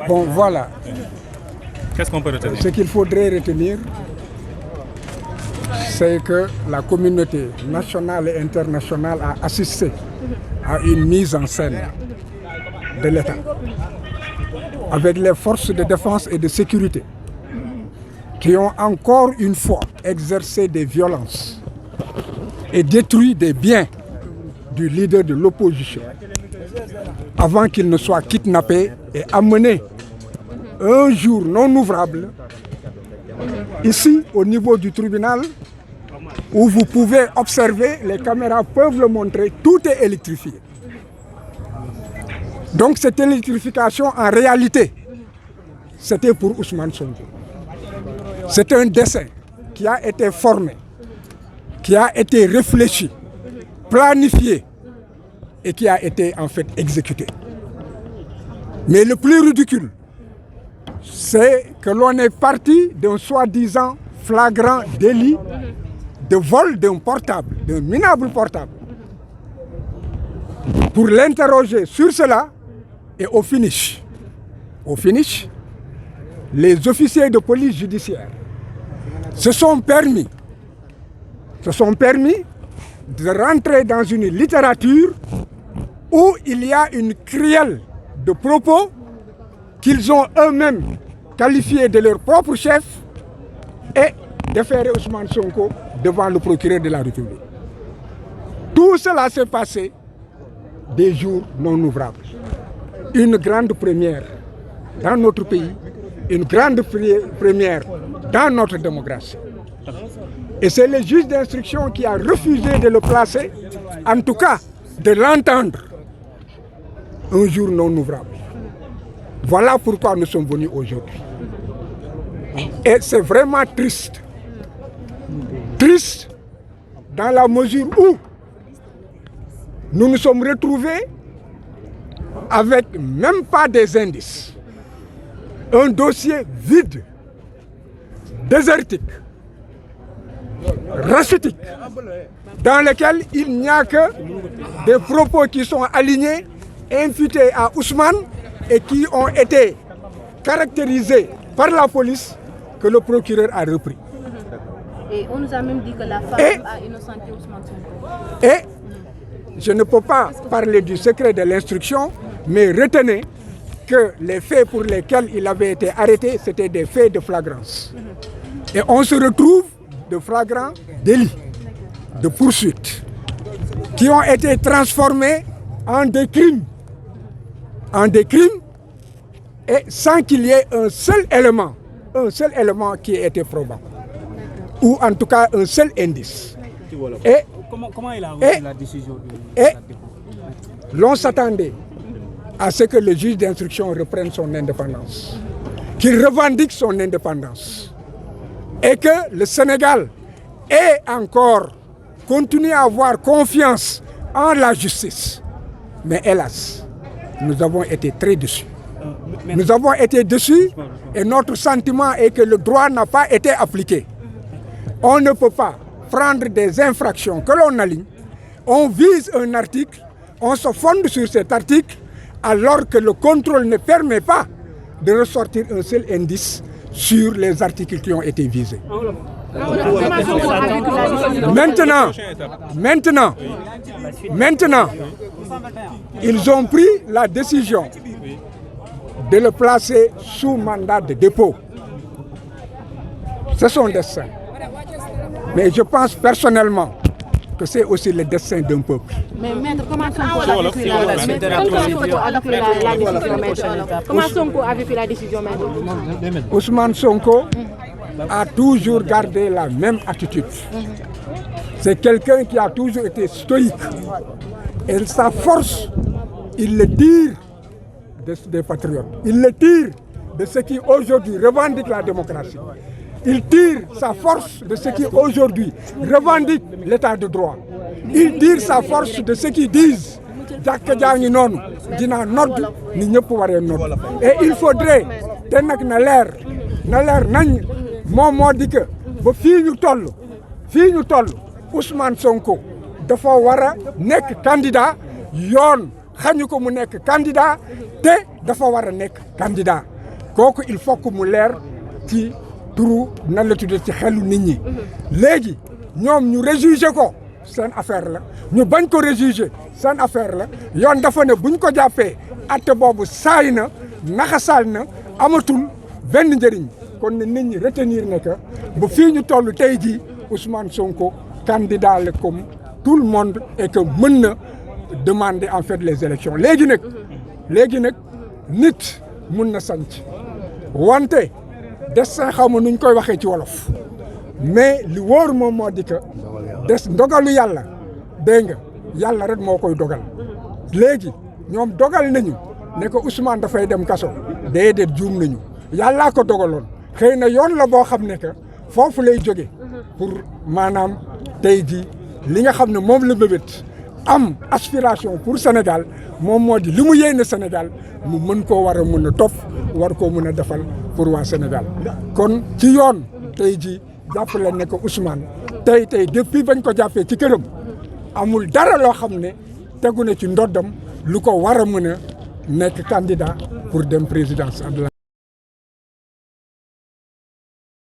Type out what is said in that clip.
Bon, voilà. Qu'est-ce qu'on peut retenir? Ce qu'il faudrait retenir, c'est que la communauté nationale et internationale a assisté à une mise en scène de l'État avec les forces de défense et de sécurité qui ont encore une fois exercé des violences et détruit des biens du leader de l'opposition avant qu'il ne soit kidnappé et amené un jour non ouvrable ici au niveau du tribunal où vous pouvez observer, les caméras peuvent le montrer, tout est électrifié. Donc cette électrification en réalité, c'était pour Ousmane Sonko. C'est un dessin qui a été formé, qui a été réfléchi, planifié et qui a été en fait exécuté. Mais le plus ridicule, c'est que l'on est parti d'un soi-disant flagrant délit de vol d'un portable, d'un minable portable, pour l'interroger sur cela et au finish, les officiers de police judiciaire se sont permis de rentrer dans une littérature où il y a une crielle de propos qu'ils ont eux-mêmes qualifiés de leur propre chef et déférer Ousmane Sonko devant le procureur de la République. Tout cela s'est passé des jours non ouvrables. Une grande première dans notre pays, une grande première dans notre démocratie. Et c'est le juge d'instruction qui a refusé de le placer, en tout cas de l'entendre, un jour non ouvrable. Voilà pourquoi nous sommes venus aujourd'hui. Et c'est vraiment triste. Triste dans la mesure où nous nous sommes retrouvés avec même pas des indices. Un dossier vide, désertique, rachitique, dans lequel il n'y a que des propos qui sont alignés, imputés à Ousmane et qui ont été caractérisés par la police que le procureur a repris. Et on nous a même dit que la femme a innocenté Ousmane Sonko. Et je ne peux pas parler du secret de l'instruction, mais retenez que les faits pour lesquels il avait été arrêté, c'était des faits de flagrance. Et on se retrouve de flagrants délits, de poursuites, qui ont été transformés en des crimes. Et sans qu'il y ait un seul élément qui ait été probant. Ou en tout cas un seul indice. Et comment il a reçu la décision de l'on s'attendait à ce que le juge d'instruction reprenne son indépendance, qu'il revendique son indépendance et que le Sénégal ait encore continué à avoir confiance en la justice. Mais hélas, nous avons été très déçus. Nous avons été déçus et notre sentiment est que le droit n'a pas été appliqué. On ne peut pas prendre des infractions que l'on aligne, on vise un article, on se fonde sur cet article, alors que le contrôle ne permet pas de ressortir un seul indice sur les articles qui ont été visés. Maintenant, ils ont pris la décision de le placer sous mandat de dépôt. C'est son destin. Mais je pense personnellement que c'est aussi le destin d'un peuple. Mais maître, comment Sonko a vécu la décision, maître? Ousmane Sonko a toujours gardé la même attitude. C'est quelqu'un qui a toujours été stoïque. Et sa force, il le tire des patriotes. Il le tire de ceux qui aujourd'hui revendiquent la démocratie. Il tire sa force de ceux qui aujourd'hui revendiquent l'état de droit. Il tire sa force de ceux qui disent et il faudrait Ousmane Sonko dafa war a nekk candidat yoon xañu ko mu nekk candidat te dafa war a nekk candidat kooku il faut que mu leer ci turu nan la tuddee ci xelu nit ñi léegi ñoom ñu réjugé ko seen affaire la ñu bañ ko réjugé seen affaire la yoon dafa ne buñ ko jàppee atte boobu saay na naxasaal na amatul benn njëriñ kon ne nit ñi retenir ne que ba fii ñu toll tey jii Ousmane Sonko candidat la comme tout le monde et que mën na demander en fait les élections léegi nag nit mun na sanc wante destin xaw ma nuñ koy waxee ci wolof mais li wóor moom moo di que des ndogalu yàlla dégg nga yàlla rek moo koy dogal léegi ñoom dogal nañu ne ko Ousmane dafay dem kaso déedéet juum nañu yàllaa ko dogaloon xëy na yoon la boo xam ne que foofu lay jóge pour maanaam tey ji li nga xam ne moom la bébét am aspiration pour Sénégal moom moo di li mu yéene Sénégal mu mën koo war a mën a topp war koo mën a defal pour waa Sénégal kon ci yoon tey ji jàpp leen ne ko Ousmane tey depuis bañ ko jàppee ci këram amul dara loo xam ne tegu na ci ndoddam lu ko war a mën a nekk candidat pour dem présidence de la